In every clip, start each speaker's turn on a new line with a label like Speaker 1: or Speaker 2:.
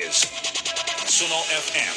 Speaker 1: is Suno FM.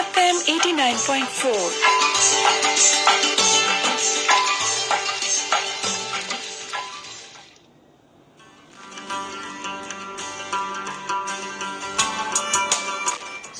Speaker 2: FM 89.4।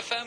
Speaker 3: FM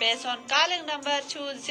Speaker 4: based on calling number to 05822532379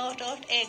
Speaker 4: 881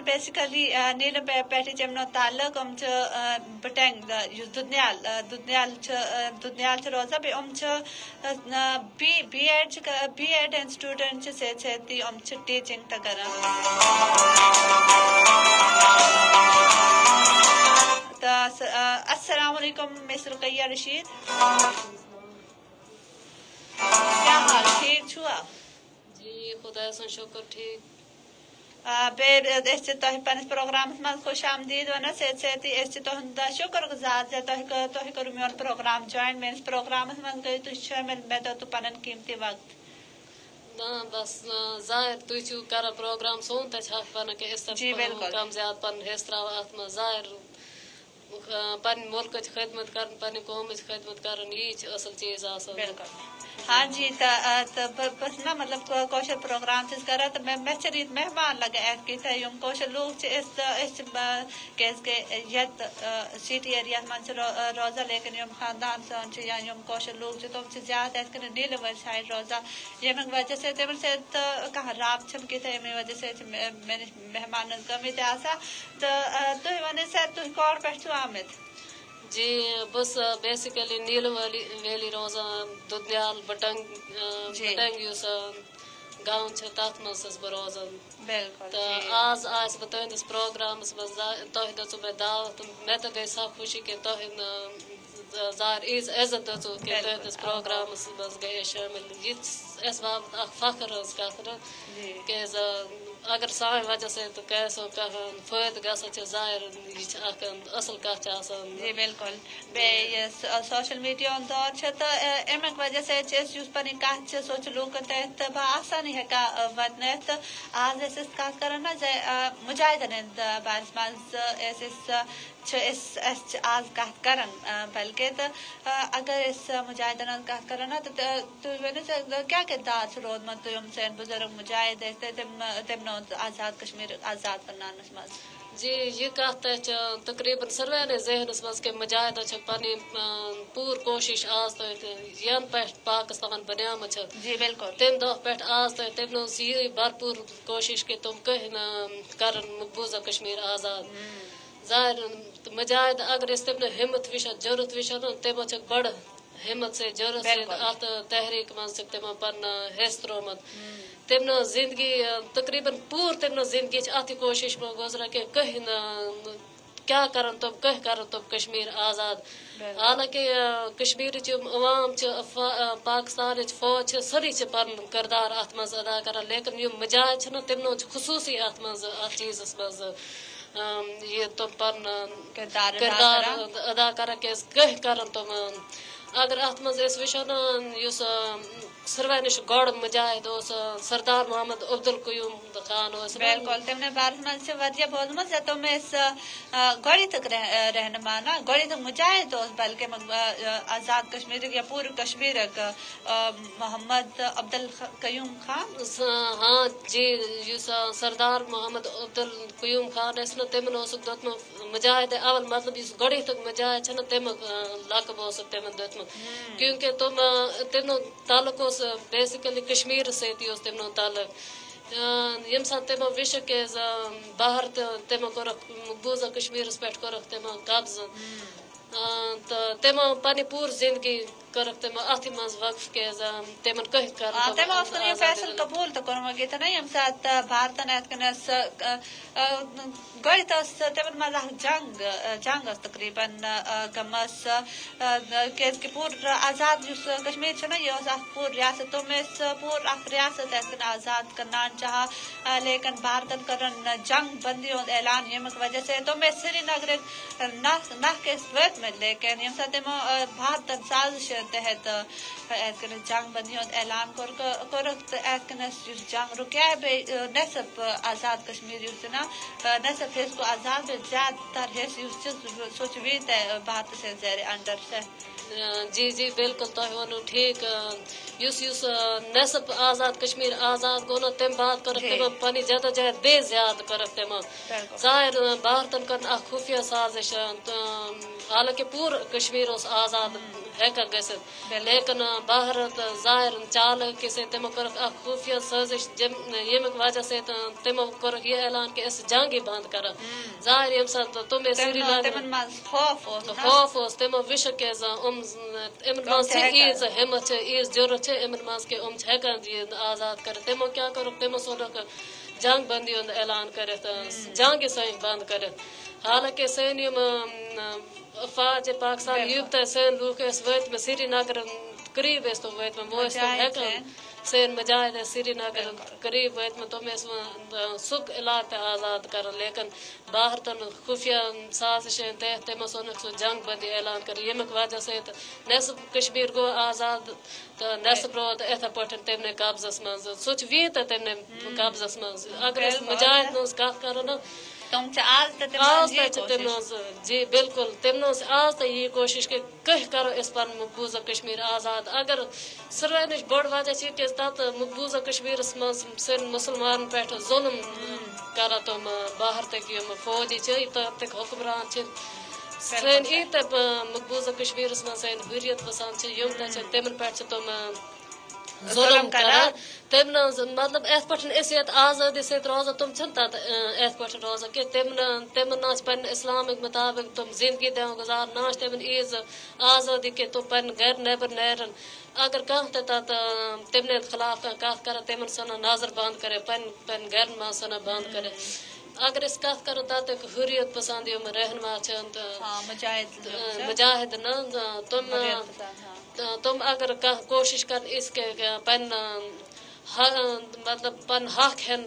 Speaker 4: basically نیل پہ یمن تعلق بٹینگ ددنیال روزان be add and student سیتی teaching تہ کران السلام علیکم مس رقیہ رشید کیا حال ٹھیک چھوا
Speaker 5: جی خدا سن شکر ٹھیک
Speaker 4: تہ پنس پروگرامس من خوش آمدید ونان سیتی تہد شکر گزار تہ کرو میون پروگرام جوائن میرس پروگرامس من گئی تھی شامل مے دو پن قیمتی وقت
Speaker 5: نا بس ظاہر تھی چھو کران پروگرام سون تہ حق بنان کہ اس
Speaker 4: جی بالکل
Speaker 5: کم زیادہ پن حصہ تراو ات من ظاہر پن ملک خدمت کرن پن قوم خدمت کرن یہ اصل چیز آسان
Speaker 4: بالکل ہاں جی بس نا مطلب کوشر پروگرام کران تو مے ریت مہمان لگا یم کوشر لوگ کیاز کہ یت سٹی ایریا من روزان لیکن یم خاندان سن یا یم کوشر لوگ تم زیادہ نیل ول سائڈ روزان یمن وجہ سے تمن سہ رابط کت یمہ وجہ سے میرے مہمان کمی تہ تو تھی ون سا تھی کور پہ آمت
Speaker 5: جی بس بیسیکلی نیل ویلی روزان ددنیال بٹنگ اس گاؤں تر مز بہ روزان تو آز آس بہ تہندس پروگرامس مز تہ دژو مے دعوت مے تو گئی سخ خوشی کہ تہ ظاہر عزت دژو کہ تہندس پروگرامس مز گئی شامل یہ اس باپت اخ فخر ہز کت کہ اگر سان وجہ سے تو کیسو فائدہ گھان ظاہر یہ اصل کت
Speaker 4: جی بالکل سوشل میڈیا دور تو امیک وجہ سے پن کت سو لوکن تحت بآسانی ہکان ونت آج کت کران مجاہدن ہند بارس مز آج کت کران بلکہ تو اگر مجاہدن ہند کت کران تو تھی ورنو کیا کردار رودمت یم سین بزرگ مجاہد تم آزاد کشمیر آزاد بنانس مز
Speaker 5: جی یہ کت تقریباً سروے ذہنس مز کہ مجاہدہ پن پور کوشش آز ین پہ پاکستان بنیام
Speaker 4: جی بالکل
Speaker 5: تم دہ پہ آز تم یہ بھرپور کوشش کہ تم کرن مقبوضہ کشمیر آزاد ظاہر مجاہد اگر تم ہمت وچان ضرورت وچان تمو بڑ ہمت سے ضرورت سے ات تحریک مز تمو پن حصہ ترومت تم زندگی تقریباً پور تم زندگی ات کوشش میں گزرا کہ کیا کرن تم کشمیر آزاد حالانکہ کشمیر عوام پاکستان فوج ساری پن کردار ات مز ادا کران لیکن یہ مجاہد تم خصوصی ات مز ات چیزس مز یہ تم پن کردار ادا کران کہ کرن تم اگر ات مز وچان اس سروے نش گوڑ مجاہد سردار محمد عبدالقیوم خان
Speaker 4: بالکل تم نے بارس من سے ودیا بوزمت تم گوڑی تک رہنما نا گوڑی تک مجاہد بلکہ آزاد کشمیر یا پور کشمیر محمد عبدالقیوم خان
Speaker 5: ہاں جی سردار محمد عبدالقیوم خان اس تمن دت مجاہد اول مطلب اس گوڑی تک مجاہد تم لقب تم دت کیونکہ تم تعلق بیسیکلی کشمیر سی تم تعلق یم سات تمو وش کہ باہر تمو کورک مقبوضہ کشمیرس پہ کورک تمو قبضہ تو تمو پنہ پور زندگی کرک تمو ات مز وقف کہ تمن
Speaker 4: تمو یہ فیصل قبول تو کورمت یہ یم سات بھارتن ات کنس گوڑت تمن مز جنگ تقریباً گمس کہ پور آزاد کشمیر یہ پور ریاست تم پور ریاست ات آزاد کرنا چاہا لیکن بھارتن کرن جنگ بندی اعلان یمک وجہ سے تم سری نگر نہ وقت میں لیکن یم سات تمو بھارتن سازش تحت جنگ بندی اعلان کورک جنگ رکیا نصف آزاد کشمیر نصف حص کو آزاد زیادہ تر حصہ سوچ بھی بھارت سے زیر انڈر سے
Speaker 5: جی جی بالکل تہ ونو ٹھیک اس نصف آزاد کشمیر آزاد گو نا تم بعد کر پنہ جدوجہد بے زیادہ کر ظاہر بھارتن کر خفیہ سازش حالانکہ پور کشمیر آزاد ہیکا گژھِتھ لیکن بھارت ظاہر چالکی سے تمو کورُکھ اکھ خفیہ سازش ییٚمیُک وجہ سۭتۍ تمو کورُکھ یہِ اعلان کہ أسۍ جنگی بند کرو ظاہر ییٚمہِ ساتہٕ تِم ٲسۍ سرینگر خوف اوس تمو وٕچھُکھ کیٛازِ یِمن منٛز چھِ ییٖژ ہمت چھِ ییٖژ ضروٗرت چھِ یِمن منٛز کہِ یِم چھِ ہیٚکان یہِ آزاد کٔرِتھ تمو کیٛاہ کوٚرُکھ تمو ژھُنُکھ جنگ بندی ہُنٛد اعلان کٔرِتھ جنگی سٲنۍ بند کٔرِتھ حالانکہ سٲنۍ یِم فوج پاکستان یوٗتاہ سٲنۍ لوٗکھ ٲسۍ وٲتۍمٕتۍ سرینگر قریٖب ٲسۍ تِم وٲتۍمٕتۍ وۄنۍ ٲسۍ تِم ہیٚکان سٲنۍ مجاہد ٲسۍ سرینگر قریٖب وٲتۍمٕتۍ تِم ٲسۍ سُہ علاقہٕ تہِ آزاد کران لیکن بھارتن خفیہ سازشن تحت تمو ژھُنُکھ سُہ جنگ بندی اعلان کٔرِتھ ییٚمیُک وجہ سۭتۍ نٮ۪صف کشمیٖر گوٚو آزاد تہٕ نٮ۪صف روٗد یِتھے پٲٹھۍ تمنے قبضس منٛز سُہ چھُ وی تہِ تمنے قبضس منٛز اگر أسۍ مجاہد ہٕنٛز کتھ کرو نا آز تہِ تم جی بالکل تم آز تہِ یی کوشش کہ کٔہۍ کرو أسۍ پنُن مقبوضہ کشمیٖر آزاد اگر ساروٕے بوٚڑ وجہ چھِ کیٛازِ تتھ مقبوضہ کشمیٖرس منٛز سٲنۍ مُسلمانن پٮ۪ٹھ ظلم کران تِم بھارتٕکۍ یِم فوجی چھِ تتٕکۍ حکمران چھِ سٲنۍ ییٖتیاہ مقبوضہ کشمیٖرس منٛز سٲنۍ حریت پسند چھِ یِم تہِ چھِ تمن پٮ۪ٹھ چھِ تِم ظلم کران تم مطلب اتھ پٲٹھۍ أسۍ یتھ آزادی سۭتۍ روزان تم چھِنہٕ تتھ اتھ پٲٹھۍ روزان کینٛہہ تمن نہ چھِ پننہِ اسلامٕکۍ مطابق تم زندگی دِوان گزارن نہ چھِ تمن ییٖژ آزادی کہ تم پننہِ گرِ نٮ۪بر نیرن اگر کانٛہہ تہِ تتھ تمنے خلاف کانٛہہ کتھ کران تمن ژھٕنان نظر بند کٔرِتھ پننہِ گرن منٛز ژھٕنان بند کٔرِتھ اگر أسۍ کتھ کرو تتٕکۍ حریت پسند یِم رہنما چھِ مجاہد نہ تم اگر کانٛہہ کوشش کرن أسۍ کہ پنٕنۍ مطلب پن حق ہن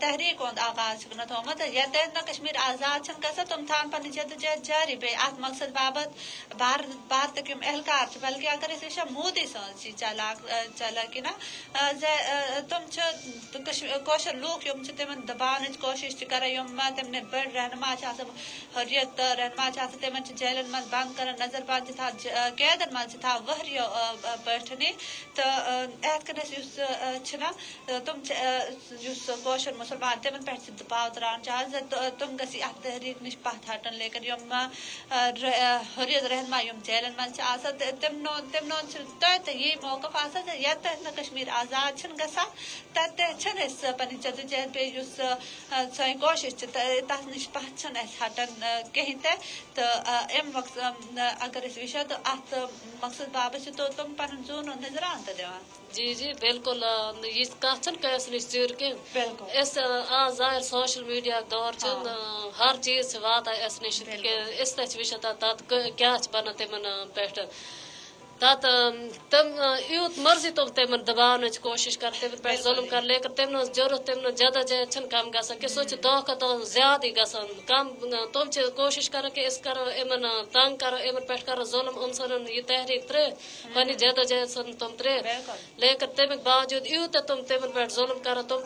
Speaker 4: تحریک ہند آغاز تھومت یتھ کشمیر آزاد گھان تم تھان پن جدوجہد جاری بی ات مقصد بابت بھارتک اہلکار بلکہ اگر وچھو مودی سن چلاکی نا تم لوک تم دبان کوشش کران تمنے بڑ رہنما حریت رہنما تم جیلن من بند کر نظر بند قیدن من وہریو پٹھنی تو ات کن تم کوشر مسلمان تمن پہ دباؤ تران تم گی ات تحریک نش پتھ ہٹن لیکن حریت رہنما جیلن من تم یہ موقف آسان یت کشمیر آزاد گھان تت پن جدوجہد بیس سن کوشش تس نش پتھ ہٹن کہین تو ام مقصد اگر وچو تو ات مقصد بابت تو تم پن زون نظران تہ دان
Speaker 5: جی جی بالکل یہ کت چھ نش ژیر کی آز ظاہر سوشل میڈیا دور ہر چیز واتان اس نش اس تہ وچھان تت کیا بنان تمن پہ تت تم یوت مرضی تم تمن دبان کوشش کر تمن پہ ظلم کر لیکن تمن ضرورت تمن جدوجہد کم گھان کہ سو دہ کھت زیادہ گھان کم تم کوشش کر کہ اس کرو امن تنگ کرو امن پہ کرو ظلم ام سن یہ تحریک ترت پنہ جدوجہد سن تم ترت لیکن تمیک باوجود یوت تم تمن پہ ظلم کر تم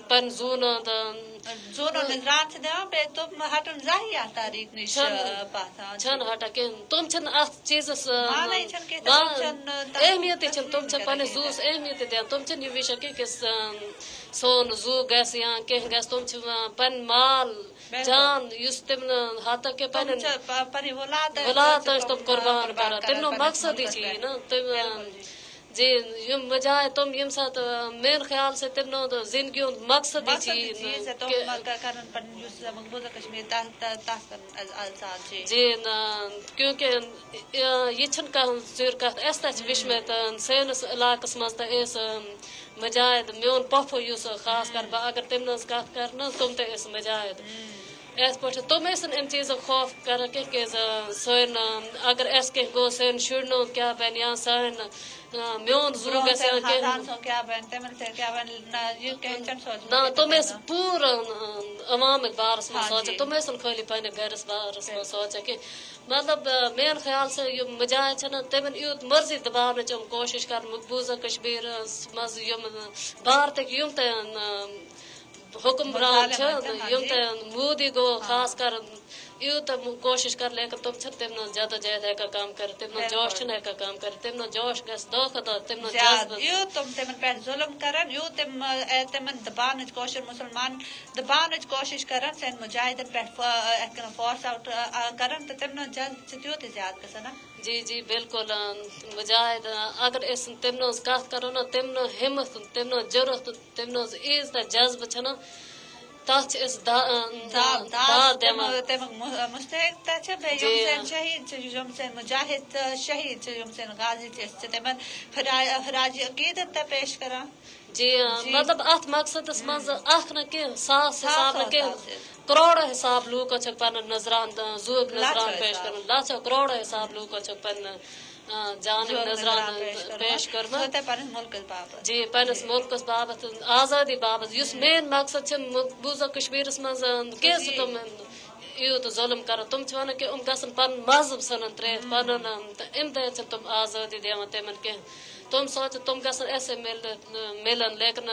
Speaker 5: پن زون
Speaker 4: نظران دان بی تم ہٹن ظاہر تاریخ نش
Speaker 5: ہٹان کہین تم ات چیزس اہمیت تم پنس زوس اہمیت دان تم یہ وچان کہ سون زو گھس یا کہیں گھس تم پن مال جان اس تم ہاتھ کہ پن ولاد تم قربان کران تمو مقصد ہی نا تم جی مجاہد تم یم سات میرے خیال سے تم زندگی مقصد جی کیونکہ یہ ژیر کت اس تہ وچمت سٲنِس علاقس مز مجاہد میون پوپھو اس خاص کر اگر تم کت کر تم تہ مجاہد اس پہ تم ام چیز خوف کر کہ سن اگر اس کی گو سن شرن کیا بن یا سن میون زو تم پور عوام بارس من سوچا تم خالی پنہ گرس بارس من سوچا کہ مطلب میرے خیال سے مجاہد تمن یوت مرضی دبان کوشش کر مقبوضہ کشمیر مز بھارتک حکمران مودی گو خاص کر یوت کوشش کر لیکن تم تم زیادہ جہد ہیکا کام کر تم جوش ہیکا کام کر تم جوش گھس دہ دہ تم
Speaker 4: یو تم تمن پہ ظلم کرن یو تمن دبان کوشر مسلمان دبان کوشش کرن سین مجاہدن پہ فورس آؤٹ کرن تو تم جلد تیوت زیادہ گھن
Speaker 5: جی جی بالکل مجاہد اگر اس تم کت کرو نا تم ہمت تم ضرورت تم عیز تا جذبہ چھنا تات
Speaker 4: مستحق شہید سین مجاہد شہید سین غازی تمن خراج عقیدت پیش کران
Speaker 5: جی مطلب ات مقصد مز اخ نا کی ساس حساب نا کی کروڑ حساب لوگ پن نظران زوگ نظران پیش کر لچھو کروڑ حساب لوگ پن جان نظران پیش کرم جی پنس ملکس بابت آزادی بابت اس مین مقصد مقبوضہ کشمیرس مز کیس تم یوت ظلم کر تم ون کہ گھن پن مذہب سنن ترت پن ام دہ تم آزادی دان تمن کی تم سوچ تم گھن ایسے ملن لیکن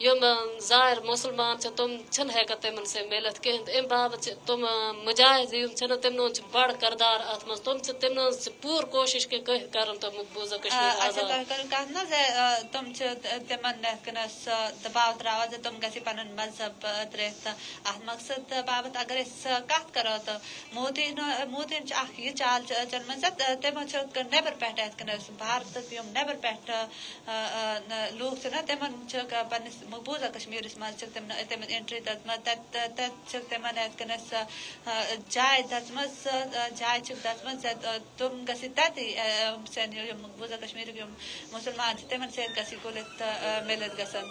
Speaker 5: یم ظاہر مسلمان تم چھن ہیکان تمن سے ملت کہین ام بابت تم مجاہد تم بڑ کردار ات مز تم تم پور کوشش کے کرن تو مقبوضہ کشمیر آزاد
Speaker 4: تم تمن کنس دباؤ تراوا تم گھن پن مذہب ترت ات مقصد بابت اگر کت کرو تو مودین یہ چال چلم تمو نبر پہ بھارت نبر پہ لوگ تمن پنس مقبوضہ کشمیرس مز تم انٹری دتم تمن کنس جائے دتم جائے دتم تم گھن تتی سین مقبوضہ کشمیر مسلمان تمن ست گھن گلت ملت گھن